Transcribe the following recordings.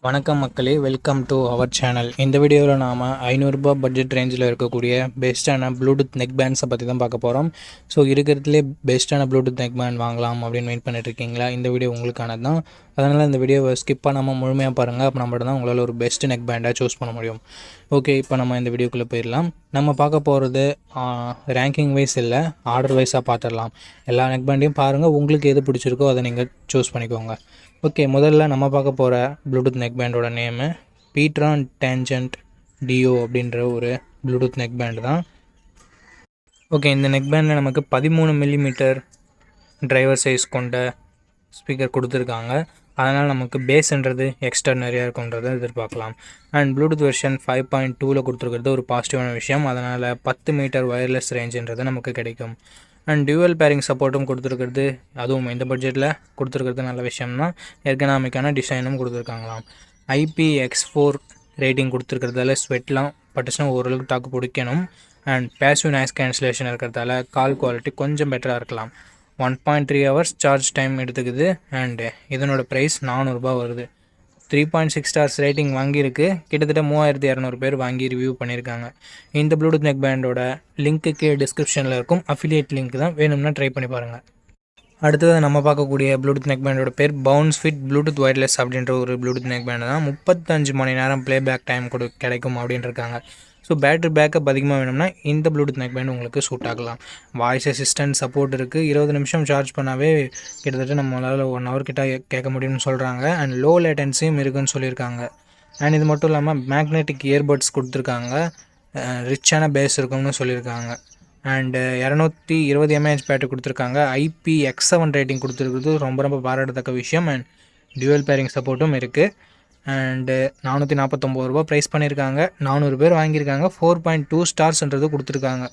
வணக்கம் மக்களே, welcome to our channel. இந்த வீடியோவில் நாம் ரூ. 500 பட்ஜெட் ரேஞ்சில் இருக்கக்கூடிய பெஸ்ட்டான ப்ளூடூத் நெக் பேண்ட்ஸை பற்றி தான் பார்க்க போகிறோம். ஸோ இருக்கிறதுலே பெஸ்ட்டான ப்ளூடூத் நெக் பேண்ட் வாங்கலாம் அப்படின்னு வெயிட் பண்ணிட்டு இருக்கீங்களா? இந்த வீடியோ உங்களுக்கானது தான். அதனால் இந்த வீடியோவை ஸ்கிப் பண்ணாமல் முழுமையாக பாருங்கள். அப்போ நம்ம தான் உங்களால் ஒரு பெஸ்ட் நெக் பேண்டாக சூஸ் பண்ண முடியும். ஓகே, இப்போ நம்ம இந்த வீடியோக்குள்ளே போயிடலாம். நம்ம பார்க்க போகிறது ரேங்கிங் வைஸ் இல்லை, ஆர்டர் வைஸாக பார்த்துடலாம். எல்லா நெக் பேண்டையும் பாருங்கள், உங்களுக்கு எது பிடிச்சிருக்கோ அதை நீங்கள் சூஸ் பண்ணிக்கோங்க. ஓகே, முதல்ல நம்ம பார்க்க போகிற Bluetooth neck பேண்டோட name பீட்ரான் tangent deo அப்படின்ற ஒரு ப்ளூடூத் நெக் பேண்ட் தான். ஓகே, இந்த நெக் பேண்டில் நமக்கு 13 மில்லிமீட்டர் டிரைவர் சைஸ் கொண்ட ஸ்பீக்கர் கொடுத்துருக்காங்க. அதனால் நமக்கு பேஸ்ன்றது எக்ஸ்ட்ரா நிறையா இருக்குன்றதை எதிர்பார்க்கலாம். அண்ட் ப்ளூடூத் வெர்ஷன் 5.2 கொடுத்துருக்கிறது ஒரு பாசிட்டிவான விஷயம். அதனால் 10 மீட்டர் ஒயர்லெஸ் ரேஞ்சுன்றது நமக்கு கிடைக்கும். அண்ட் டியூவல் பேரிங் சப்போர்ட்டும் கொடுத்துருக்கிறது, அதுவும் இந்த பட்ஜெட்டில் கொடுத்துருக்கிறது நல்ல விஷயம்தான். எர்கனாமிக்கான டிசைனும் கொடுத்துருக்காங்களாம். IPX4 ரேட்டிங் கொடுத்துருக்கிறதால ஸ்வெட்லாம் பட்டுச்சுன்னா ஓரளவுக்கு தாக்கு பிடிக்கணும். அண்ட் பேசிவ் நாய்ஸ் கேன்சலேஷன் இருக்கிறதால கால் குவாலிட்டி கொஞ்சம் பெட்டராக இருக்கலாம். 1.3 ஹவர்ஸ் சார்ஜ் டைம் எடுத்துக்குது. அண்டு இதனோட ப்ரைஸ் 400 வருது. 3.6 ஸ்டார்ஸ் ரேட்டிங் வாங்கியிருக்கு. கிட்டத்தட்ட 3200 பேர் வாங்கி ரிவ்யூ பண்ணியிருக்காங்க. இந்த ப்ளூடூத் நெக் பேண்டோட லிங்க்குக்கு டிஸ்கிரிப்ஷனில் இருக்கும். அஃபிலியேட் லிங்க் தான், வேணும்னா ட்ரை பண்ணி பாருங்கள். அடுத்தது நம்ம பார்க்கக்கூடிய ப்ளூடூத் நெக் பேண்டோட பேர் பவுன்ஸ் ஃபிட் ப்ளூடூத் ஒயர்லெஸ் அப்படின்ற ஒரு ப்ளூடூத் நெக் பேண்டு தான். 35 மணி நேரம் ப்ளேபேக் டைம் கிடைக்கும் அப்படின்னு இருக்காங்க. ஸோ பேட்டரி பேக்கப் அதிகமாக வேணும்னா இந்த ப்ளூடூத் நெக் பேண்ட் உங்களுக்கு சூட் ஆகலாம். வாய்ஸ் அசிஸ்டன்ட் சப்போர்ட் இருக்குது. 20 நிமிஷம் சார்ஜ் பண்ணாவே கிட்டத்தட்ட நம்மளால் 1 ஹவர் கிட்ட கேட்க முடியும்னு சொல்கிறாங்க. அண்ட் லோ லேட்டன்சியும் இருக்குதுன்னு சொல்லியிருக்காங்க. அண்ட் இது மட்டும் இல்லாமல் மேக்னெட்டிக் இயர்பட்ஸ் கொடுத்துருக்காங்க. ரிச்சான பேஸ் இருக்கும்னு சொல்லியிருக்காங்க. அண்டு 220 mAh பேட்டரி கொடுத்துருக்காங்க. IPX7 ரேட்டிங் கொடுத்துருக்குறது ரொம்ப பாராட்டத்தக்க விஷயம். அண்ட் டியூவல் பேரிங் சப்போர்ட்டும் இருக்குது. அண்டு 449 ரூபா ப்ரைஸ் பண்ணியிருக்காங்க. 400 பேர் வாங்கியிருக்காங்க. 4.2 ஸ்டார்ஸ்ன்றது கொடுத்துருக்காங்க.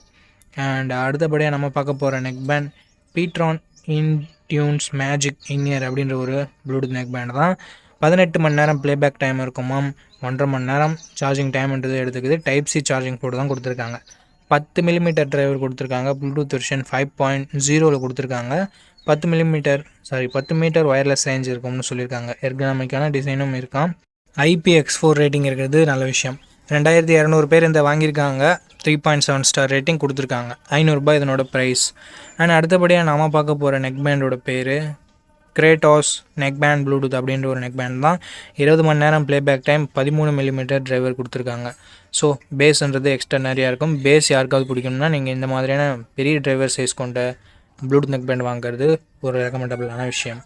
அண்ட் அடுத்தபடியாக நம்ம பார்க்க போகிற நெக் பேண்ட் பீட்ரான் இன்டியூன்ஸ் மேஜிக் இன்இயர் அப்படின்ற ஒரு ப்ளூடூத் நெக் பேண்ட் தான். 18 மணி நேரம் ப்ளேபேக் டைம் இருக்குமாம். 1.5 மணி நேரம் சார்ஜிங் டைம்ன்றது எடுத்துக்குது. டைப் சி சார்ஜிங் போர்டு தான் கொடுத்துருக்காங்க. 10 மில்லிமீட்டர் டிரைவர் கொடுத்துருக்காங்க. ப்ளூடூத் வெர்ஷன் 5.0 கொடுத்துருக்காங்க. 10 மீட்டர் ஒயர்லெஸ் ரேஞ்ச் இருக்கும்னு சொல்லியிருக்காங்க. எர்கனாமிக்கான டிசைனும் இருக்கான். IPX4 ரேட்டிங் இருக்கிறது நல்ல விஷயம். 2200 பேர் இந்த வாங்கியிருக்காங்க. 3.7 ஸ்டார் ரேட்டிங் கொடுத்துருக்காங்க. 500 இதனோட ப்ரைஸ். அண்ட் அடுத்தபடியாக நாம் பார்க்க போகிற நெக் பேண்டோட பேர் கிரேட்டாஸ் நெக் பேண்ட் ப்ளூடூத் அப்படின்ற ஒரு நெக் பேண்ட் தான். 20 மணி நேரம் ப்ளேபேக் டைம், 13 மில்லிமீட்டர் டிரைவர் கொடுத்துருக்காங்க. ஸோ பேஸ்ன்றது எக்ஸ்ட்ரா நிறையா இருக்கும். பேஸ் யாருக்காவது பிடிக்கும்னா நீங்கள் இந்த மாதிரியான பெரிய டிரைவர் சைஸ் கொண்ட ப்ளூடூத் நெக் பேண்ட் வாங்குறது ஒரு ரெக்கமெண்டபிளான விஷயம்.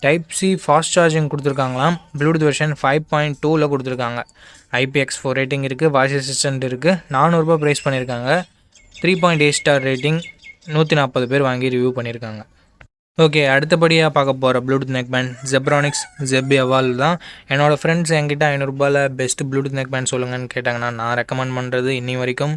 டைப் சி ஃபாஸ்ட் சார்ஜிங் கொடுத்துருக்காங்களாம். ப்ளூடூத் வெர்ஷன் 5.2 கொடுத்துருக்காங்க. IPX4 ரேட்டிங் இருக்குது. வாய்ஸ் அசிஸ்டன்ட் இருக்குது. 400 ப்ரைஸ் பண்ணியிருக்காங்க. 3.8 ஸ்டார் ரேட்டிங். 140 பேர் வாங்கி ரிவ்யூ பண்ணியிருக்காங்க. ஓகே, அடுத்தபடியாக பார்க்க போகிற Bluetooth neck pant Zebronics ZEB Evolve தான். என்னோடய ஃப்ரெண்ட்ஸ் என்கிட்ட 500 பெஸ்ட் ப்ளூடூத் நெக் பேண்ட் சொல்லுங்கன்னு கேட்டாங்கன்னா நான் ரெக்கமெண்ட் பண்ணுறது இன்னி வரைக்கும்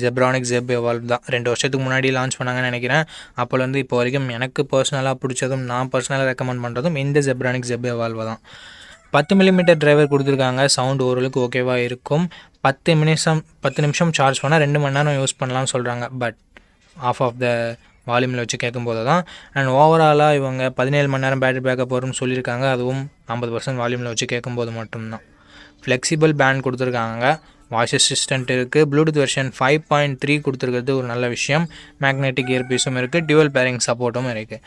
ஜெப்ரானிக்ஸ் ZEB Evolve தான். 2 வருஷத்துக்கு முன்னாடி லான்ச் பண்ணாங்கன்னு நினைக்கிறேன். அப்போலேருந்து இப்போ வரைக்கும் எனக்கு பர்சனலாக பிடிச்சதும் நான் பர்சனலாக ரெக்கமெண்ட் பண்ணுறதும் இந்த ஜெப்ரானிக்ஸ் ZEB Evolve தான். 10 மில்லிமீட்டர் டிரைவர் கொடுத்துருக்காங்க. சவுண்டு ஓரளவுக்கு ஓகேவாக இருக்கும். 10 நிமிஷம் சார்ஜ் பண்ணால் 2 மணி நேரம் யூஸ் பண்ணலாம்னு சொல்கிறாங்க. பட் ஆஃப் த வால்யூமில் வச்சு கேட்கும்போது தான். அண்ட் ஓவராலாக இவங்க 17 மணி நேரம் பேட்டரி பேக்கப் வரும்னு சொல்லியிருக்காங்க. அதுவும் 50% வால்யூமில் வச்சு கேட்கும்போது மட்டும்தான். ஃப்ளெக்சிபிள் பேண்ட் கொடுத்துருக்காங்க. வாய்ஸ் அசிஸ்டன்ட் இருக்குது. ப்ளூடூத் வெர்ஷன் 5.3 கொடுத்துருக்கிறது ஒரு நல்ல விஷயம். மேக்னெட்டிக் இயர்பீஸும் இருக்குது. டியூவல் பேரிங் சப்போர்ட்டும் இருக்குது.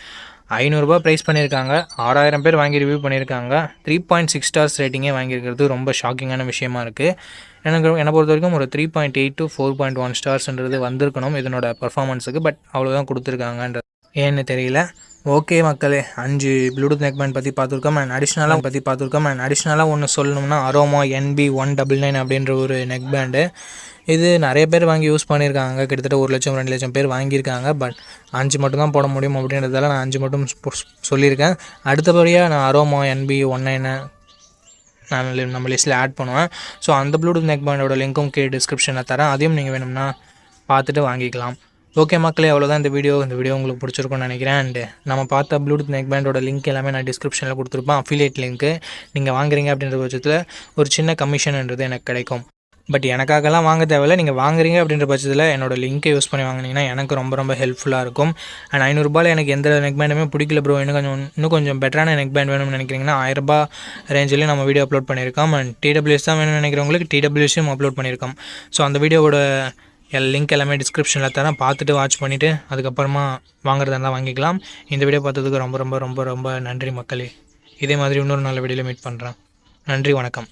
500 ப்ரைஸ் பண்ணியிருக்காங்க. 6000 பேர் வாங்கி ரிவ்யூ பண்ணியிருக்காங்க. 3.6 ஸ்டார்ஸ் ரேட்டிங்கே வாங்கியிருக்கிறது ரொம்ப ஷாக்கிங்கான விஷயமா இருக்குது. என்னை பொறுத்த வரைக்கும் ஒரு 3.8 to 4.1 ஸ்டார்ஸ்ன்றது வந்திருக்கணும் இதனோட பர்ஃபார்மன்ஸுக்கு. பட் அவ்வளோதான் கொடுத்துருக்காங்கன்றது ஏன்னு தெரியல. ஓகே மக்களே, 5 ப்ளூடூத் நெக் பேண்ட் பற்றி பார்த்துருக்கோம். அண்ட் அடிஷ்னலாக ஒன்று சொல்லணும்னா அரோமா NB199 அப்படின்ற ஒரு நெக் பேண்டு. இது நிறைய பேர் வாங்கி யூஸ் பண்ணியிருக்காங்க. கிட்டத்தட்ட 1 லட்சம் 2 லட்சம் பேர் வாங்கியிருக்காங்க. பட் 5 மட்டும் தான் போட முடியும் அப்படின்றதால நான் 5 மட்டும் சொல்லியிருக்கேன். அடுத்தபடியாக நான் அரோமா NB19 நான் நம்ம லிஸ்ட்டில் ஆட் பண்ணுவேன். ஸோ அந்த ப்ளூடூத் நெக் பேண்டோட லிங்க்கும் டிஸ்கிரிப்ஷனில் தரேன். அதையும் நீங்கள் வேணும்னா பார்த்துட்டு வாங்கிக்கலாம். ஓகே மக்களே, அவ்வளோதான் இந்த வீடியோ உங்களுக்கு பிடிச்சிருக்கும்னு நினைக்கிறேன். அண்டு நம்ம பார்த்த ப்ளூடூத் நெக் பேண்டோட லிங்க் எல்லாமே நான் டிஸ்கிரிப்ஷனில் கொடுத்துருப்பேன். அஃபிலியேட் லிங்க்கு நீங்கள் வாங்குறீங்க அப்படின்ற பட்சத்தில் ஒரு சின்ன கமிஷன்ன்றது எனக்கு கிடைக்கும். பட் எனக்காகலாம் வாங்க தேவையில்ல. நீங்கள் வாங்குறீங்க அப்படின்ற பட்சத்தில் என்னோட லிங்க்கை யூஸ் பண்ணி வாங்கினீங்கன்னா எனக்கு ரொம்ப ஹெல்ப்ஃபுல்லாக இருக்கும். அண்ட் ₹500 எனக்கு எந்த நெக் பேண்டுமே பிடிக்கல ப்ரோ, இன்னும் கொஞ்சம் பெட்டரான நெக் பேண்ட் வேணும்னு நினைக்கிறீங்கன்னா ₹1000 ரேஞ்சிலையும் நம்ம வீடியோ அப்லோட் பண்ணியிருக்கோம். அண்ட் TWS தான் வேணும்னு நினைக்கிறவங்களுக்கு TWSயும் அப்லோட் பண்ணியிருக்கோம். ஸோ அந்த வீடியோவோட லிங்க் எல்லாமே டிஸ்கிரிப்ஷனில் தரேன். பார்த்துட்டு வாட்ச் பண்ணிவிட்டு அதுக்கப்புறமா வாங்குறதா இருந்தால் வாங்கிக்கலாம். இந்த வீடியோ பார்த்ததுக்கு ரொம்ப நன்றி மக்களே. இதே மாதிரி இன்னொரு நல்ல வீடியோவில் மீட் பண்ணுறேன். நன்றி, வணக்கம்.